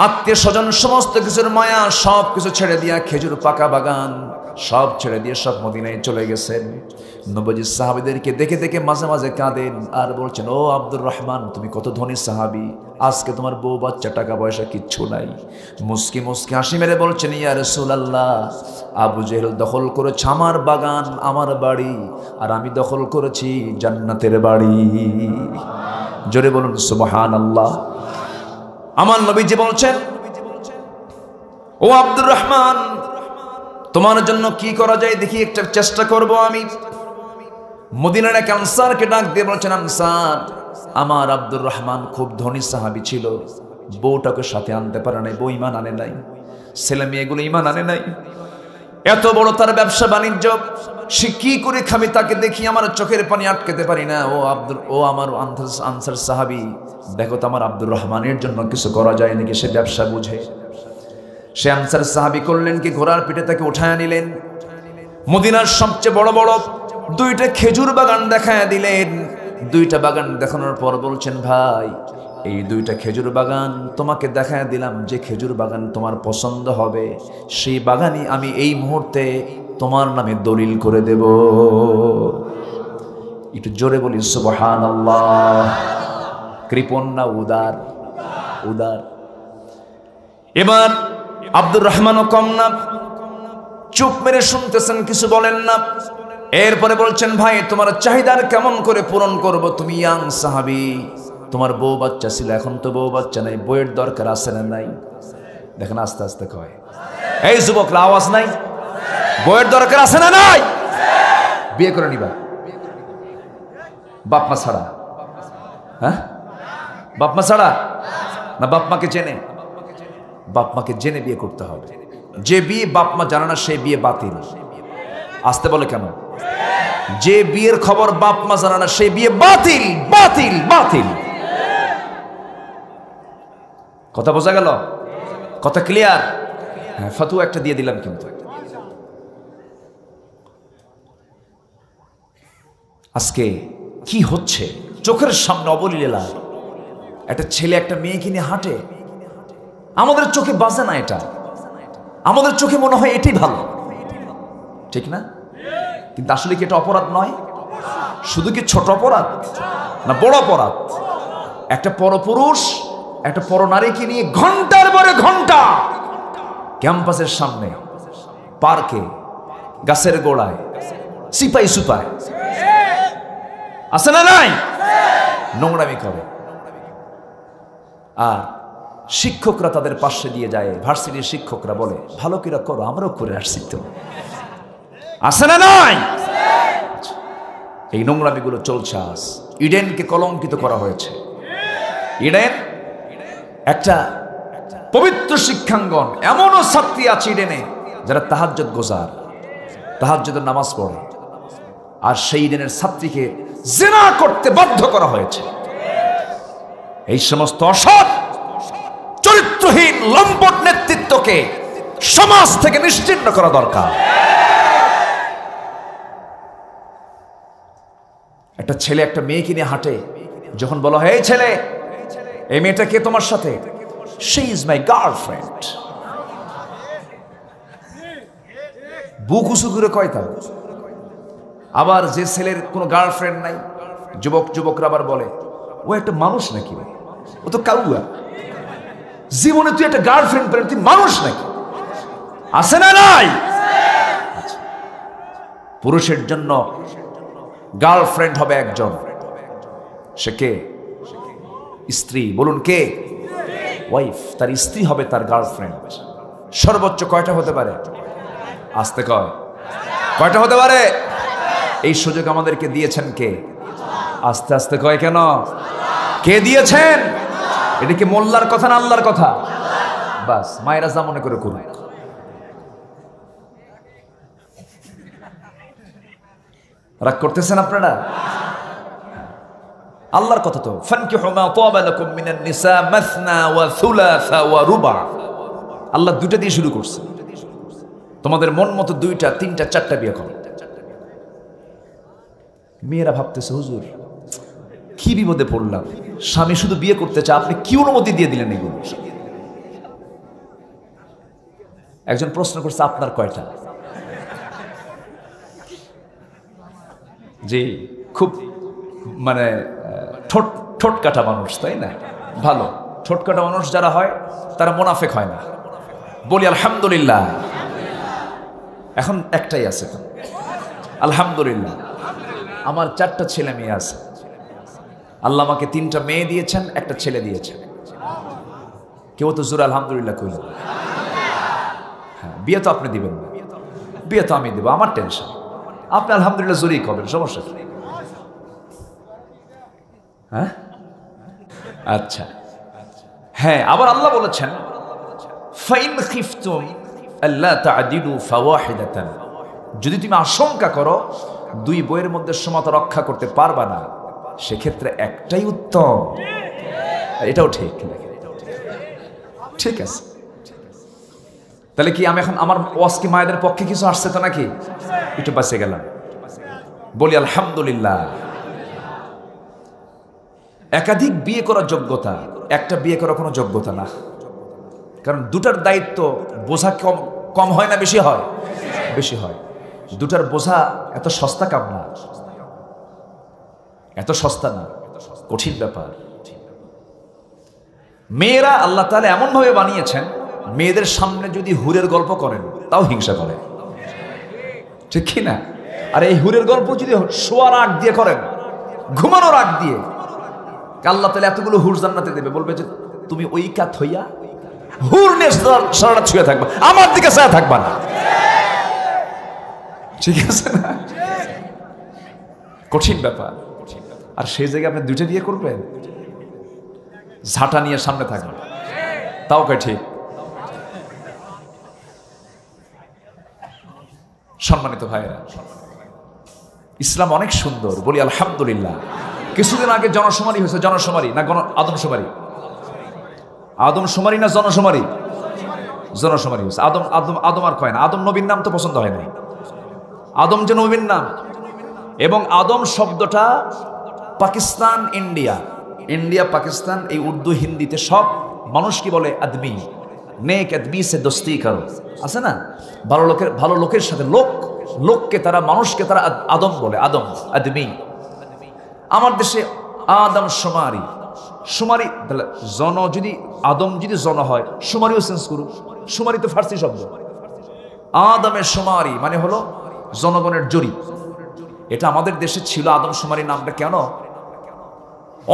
আত্মীয় স্বজন সমস্ত কিছুর মায়া সব কিছু ছেড়ে দিয়া, খেজুর পাকা বাগান সব ছেড়ে দিয়ে সব মদিনায় চলে গেছেন। নবীজি সাহাবীদেরকে দেখে দেখে মাঝে মাঝে কাঁদেন আর বলছেন, ও আব্দুর রহমান, তুমি কত ধনী সাহাবী, আজকে তোমার বউ বাচ্চা টাকা পয়সা কিচ্ছু নাই। মুস্কি মুস্কি হাসি মেরে বলছেন, ইয়া রাসূলুল্লাহ, আবু জেহেল দখল করেছে আমার বাগান, আমার বাড়ি, আর আমি দখল করেছি জান্নাতের বাড়ি। জোরে বলুন সুবহানাল্লাহ। আমার নবীজি বলছেন, ও আব্দুর রহমান, তোমার জন্য কি করা যায় দেখি, একটা চেষ্টা করব আমি। মদিনার এক আনসারকে ডাক দিয়ে বলছেন, আনসার, আমার আব্দুর রহমান খুব ধনী সাহাবী ছিল, বউটাকে সাথে আনতে পারে নাই, বউ ঈমান আনে নাই, ছেলে মেয়েগুলো ঈমান আনে নাই, এত বড় তার ব্যবসা বাণিজ্য, সে কি করে খাবে তাকে দেখি আমার চোখের পানি আটকাতে পারি না। ও আমার আনসার সাহাবী, দেখো তো আমার আব্দুর রহমানের জন্য কিছু করা যায় নাকি, সে ব্যবসা বুঝে। সে আনসার সাহাবী করলেন কি, ঘোড়ার পিঠে তাকে উঠায় নিলেন, মদিনার সবচেয়ে বড় বড় দুইটা খেজুর বাগান দেখায় দিলেন। দুইটা বাগান দেখানোর পর বলছেন, ভাই এই দুইটা খেজুর বাগান তোমাকে দেখায় দিলাম, যে খেজুর বাগান তোমার পছন্দ হবে সেই বাগানই আমি এই মুহূর্তে তোমার নামে দলিল করে দেব। একটু জোরে বলি সুবহানাল্লাহ। কৃপণ না উদার? উদার। এবার আব্দুর রহমানও কম না, চুপ মেরে শুনতেছেন, কিছু বলেন না। এরপরে বলছেন, ভাই তোমার চাহিদার কেমন করে পূরণ করব? তুমি ইয়াং সাহাবী, তোমার বউ বাচ্চা ছিল, এখন তো বউ বাচ্চা নাই, বইয়ের দরকার আছে না নাই? দেখেন আস্তে আস্তে কয়, এই যুবকরা আওয়াজ নাই? বইয়ের দরকার আছে না নাই? বিয়ে করে নিবা বাপ মা ছাড়া? হ্যাঁ, বাপ মা ছাড়া না বাপ মাকে জেনে? বাপ মাকে জেনে বিয়ে করতে হবে। যে বিয়ে বাপ মা জানে না সে বিয়ে বাতিল। আসতে বলে কেন? যে বিয়ের খবর বাপ মা জানে না সে বিয়ে বাতিল, বাতিল, বাতিল। কথা বোঝা গেল? কথা ক্লিয়ার? হ্যাঁ, ফতোয়া একটা দিয়ে দিলাম। কিন্তু আজকে কি হচ্ছে চোখের সামনে অবলীলা, একটা ছেলে একটা মেয়েকে নিয়ে হাঁটে, আমাদের চোখে বাজে না এটা, আমাদের চোখে মনে হয় এটাই ভালো, ঠিক না? কিন্তু আসলে কি এটা অপরাধ নয়? শুধু কি ছোট অপরাধ না বড় অপরাধ? একটা পরপুরুষ একটা পরনারীকে নিয়ে ঘন্টার পরে ঘন্টা ক্যাম্পাসের সামনে, পার্কে, গাছের গোড়ায়, সিপাই সুপায় আছে না নাই, নোংরামি করে। আর শিক্ষকরা তাদের পাশে দিয়ে যায়, ভার্সিটির শিক্ষকরা বলে, ভালো করে করো, আমরাও করে আসছি তো, আছে না নাই? এই নোংরামিগুলো চলছে। আজ ইডেনকে কলঙ্কিত করা হয়েছে। ইডেন একটা পবিত্র শিক্ষাঙ্গন, এমনও ছাত্রী আছে ইডেনে যারা তাহাজ্জুদ গোজার, তাহাজ্জুদের নামাজ পড়ে, আর সেই ইডেনের ছাত্রীকে জিনা করতে বাধ্য করা হয়েছে। এই সমস্ত অসৎ চরিত্রহীন লম্পট নেতৃত্বকে সমাজ থেকে নিশ্চিহ্ন করা দরকার। একটা ছেলে একটা মেয়েকে নিয়ে হাঁটে, যখন বলা হয় এই ছেলে এই মেয়েটা কে তোমার সাথে, শি ইজ মাই গার্লফ্রেন্ড, বুক উঁচু করে কয় তা। আবার যে ছেলের কোনো গার্লফ্রেন্ড নাই, যুবকরা আবার বলে ও একটা মানুষ নাকি, ও তো কাউয়া, জীবনে তুই একটা গার্লফ্রেন্ড পেলে তুই মানুষ নাকি? আছে না নাই? পুরুষের জন্য গার্লফ্রেন্ড হবে একজন, সে কে? স্ত্রী। বলুন কে? ওয়াইফ। তার স্ত্রী হবে তার গার্লফ্রেন্ড। সর্বোচ্চ কয়টা হতে পারে? আস্তে কয়, কয়টা হতে পারে? এই সুযোগ আমাদেরকে দিয়েছেন কে? আস্তে আস্তে কয় কেন? কে দিয়েছেন? এটা কি মোল্লার কথা না আল্লাহর কথা? বাস, মায়েরা যা মনে করে করুন। রাগ করতেছেন আপনারা? আল্লাহর কথা তো, ফানকিহু মা তাবা লাকুম মিনান নিসা মাসনা ওয়া সুলাসা ওয়া রুবা। আল্লাহ দুইটা দিয়ে শুরু করছে, তোমাদের মন মতো দুইটা, তিনটা, চারটা বিয়ে করো। মেয়েরা ভাবতেছে হুজুর কি বিপদে পড়লাম, স্বামী শুধু বিয়ে করতে চায়, আপনি কি অনুমতি দিয়ে দিলেন এগুলো? একজন প্রশ্ন করছে আপনার কয়টা? জি, খুব মানে ঠোঁট কাটা মানুষ, তাই না? ভালো ঠোঁট কাটা মানুষ যারা হয় তারা মুনাফিক হয় না। বলি আলহামদুলিল্লাহ। এখন একটাই আছে তো, আলহামদুলিল্লাহ। আমার 4টা ছেলে মেয়ে আছে, আল্লাহ আমাকে 3টা মেয়ে দিয়েছেন, একটা ছেলে দিয়েছেন। কেউ তো জোর আলহামদুলিল্লাহ কইল। হ্যাঁ, বিয়ে তো আপনি দিবেন না, বিয়ে তো আমি দেবো, আমার টেনশন। আপনি আলহামদুলিল্লাহ জোরেই করবেন, সমস্যা কি? হ্যাঁ, আচ্ছা। হ্যাঁ, আবার আল্লাহ বলেছেন ফাইন খিফতুম আল্লা তা'দিলু ফাওয়াহিদাতান, যদি তুমি আশঙ্কা করো 2 বইয়ের মধ্যে সমতা রক্ষা করতে পারবা না, সেক্ষেত্রে একটাই উত্তম। এটাও ঠিক, ঠিক আছে। তাহলে কি আমি এখন আমার ওয়াজ কি মায়েদের পক্ষে কিছু আসছে তো নাকি? একটু বাঁচে গেলাম, বলি আলহামদুলিল্লাহ। একাধিক বিয়ে করার যোগ্যতা, একটা বিয়ে করার কোনো যোগ্যতা না। কারণ দুটার দায়িত্ব বোঝা কম কম হয় না বেশি হয়? বেশি হয়। দুটার বোঝা এত সস্তা কাম না, এত সস্তা না, কঠিন ব্যাপার। মেয়েরা আল্লাহ তাআলা এমন ভাবে বানিয়েছেন, মেয়েদের সামনে যদি হুরের গল্প করেন তাও হিংসা করে, ঠিক কি না? আর এই হুরের গল্প যদি শোয়ার আগ দিয়ে করেন, ঘুমানোর আগ দিয়ে, আল্লাহ তাআলা এতগুলো হুর জান্নাতে দেবে, বলবে যে তুমি ওই কাত হইয়া হুর নিয়ে সারাটা ছুঁয়ে থাকবা, আমার দিকে ছায়া থাকবা না, ঠিক আছে না? কঠিন ব্যাপার। আর সেই জায়গায় আপনি দুইটা বিয়ে করবেন, ঝাঁটা নিয়ে সামনে থাকবেন, তাও কয় ঠিক। সম্মানিত ভাইয়েরা, ইসলাম অনেক সুন্দর, বলি আলহামদুলিল্লাহ। কিছুদিন আগে জনশুমারি হয়েছে, জনশুমারি না আদমশুমারি? আদমশুমারি না জনশুমারি? জনশুমারি হয়েছে। আদম আদম আদম আর কয় না, আদম নবীর নাম তো পছন্দ হয় না, আদম যে নবীর নাম। এবং আদম শব্দটা পাকিস্তান, ইন্ডিয়া, ইন্ডিয়া পাকিস্তান, এই উর্দু হিন্দিতে সব মানুষ কি বলে? আদমি। নেক আদমি সে দোস্তি করো, আছে না? ভালো লোকের সাথে, লোককে তারা, মানুষকে তারা আদম বলে, আদম, আদমি। আমার দেশে আদম শুমারি, শুমারি জন, যদি আদম যদি জন হয়, শুমারিও চেঞ্জ করুক। শুমারি তো ফার্সি শব্দ। আদমের শুমারি মানে হলো জনগণের জরিপ। এটা আমাদের দেশে ছিল আদম শুমারি নামটা কেন?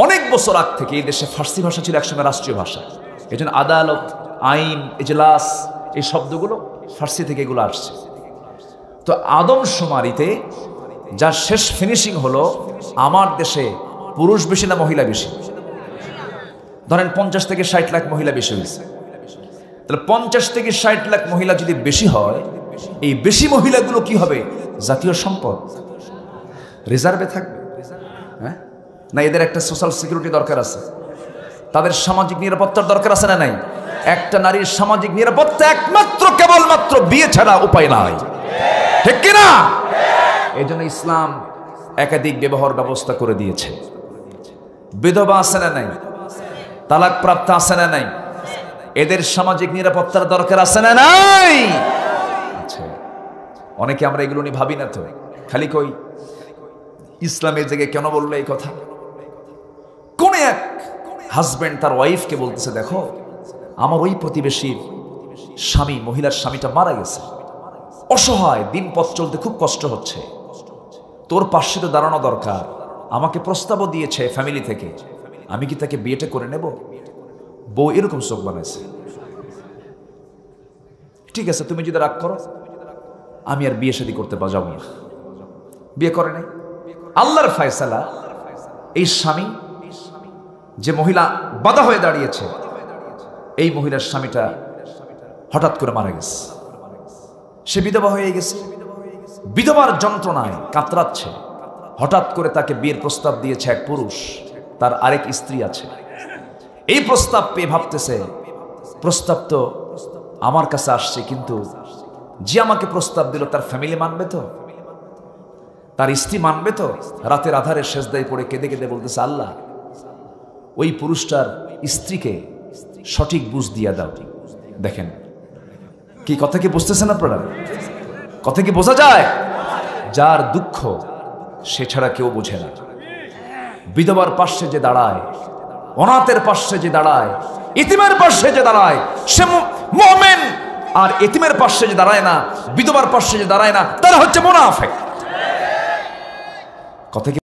অনেক বছর আগ থেকে এই দেশে ফার্সি ভাষা ছিল একসময় রাষ্ট্রীয় ভাষা। এই জন্য আদালত, আইন, এজলাস, এই শব্দগুলো ফার্সি থেকে এগুলো আসছে। তো আদম শুমারিতে যার শেষ ফিনিশিং হলো, আমার দেশে পুরুষ বেশি না মহিলা বেশি? ধরেন 50 থেকে 60 লাখ মহিলা বেশি হয়েছে। তাহলে 50 থেকে 60 লাখ মহিলা যদি বেশি হয়, এই বেশি মহিলাগুলো কি হবে? জাতীয় সম্পদ, রিজার্ভে থাকবে, হ্যাঁ না? এদের একটা সোশ্যাল সিকিউরিটি দরকার আছে, তাদের সামাজিক নিরাপত্তার দরকার আছে না নাই? একটা নারীর সামাজিক নিরাপত্তা একমাত্র কেবলমাত্র বিয়ে ছাড়া উপায় নাই, ঠিক কিনা? এই জন্য ইসলাম একাধিক বিবাহর ব্যবস্থা করে দিয়েছে। বিধবা আছে না নাই? তালাক প্রাপ্ত আছে না নাই? এদের সামাজিক নিরাপত্তার দরকার আছে না নাই? আচ্ছা, অনেকে আমরা এগুলো নিয়ে ভাবি না তো, খালি কই ইসলামের জায়গায় কেন বললো এই কথা? কোন এক হাজবেন্ড তার ওয়াইফকে বলতেছে, দেখো আমার ওই প্রতিবেশীর স্বামী, মহিলার স্বামীটা মারা গেছে, অসহায়, দিন পথ চলতে খুব কষ্ট হচ্ছে, তোর পাশে তো দাঁড়ানো দরকার, আমাকে প্রস্তাবও দিয়েছে ফ্যামিলি থেকে, আমি কি তাকে বিয়েটা করে নেব? বউ এরকম চোখ বানাইছে, ঠিক আছে তুমি যদি রাগ করো, আমি আর বিয়ে শাদী করতে যাবো না। বিয়ে করে নাই। আল্লাহর ফয়সালা, এই স্বামী, যে মহিলা বাধা হয়ে দাঁড়িয়েছে, এই মহিলার স্বামীটা হঠাৎ করে মারা গেছে, সে বিধবা হয়ে গেছে, বিধবার যন্ত্রণায় কাতরাচ্ছে। হঠাৎ করে তাকে বিয়ের প্রস্তাব দিয়েছে এক পুরুষ, তার আরেক স্ত্রী আছে। এই প্রস্তাব পেয়ে ভাবতেছে, প্রস্তাব তো আমার কাছে আসছে, কিন্তু যে আমাকে প্রস্তাব দিল তার ফ্যামিলি মানবে তো, তার স্ত্রী মানবে তো? রাতের আধারে সেজদায় পড়ে কেঁদে কেঁদে বলতেছে, আল্লাহ ওই পুরুষটার স্ত্রীকে সঠিক বুঝ দিয়া দাও। দেখেন কি কথা, কি বুঝতেছেন আপনারা? কথা কি বোঝা যায়? যার দুঃখ সে ছাড়া কেউ বোঝে না। বিধবার পাশে যে দাঁড়ায়, অনাথের পাশে যে দাঁড়ায়, ইতিমের পাশে যে দাঁড়ায়, সে মুমিন। আর ইতিমের পাশে যে দাঁড়ায় না, বিধবার পাশে যে দাঁড়ায় না, তারা হচ্ছে মুনাফিক। কথা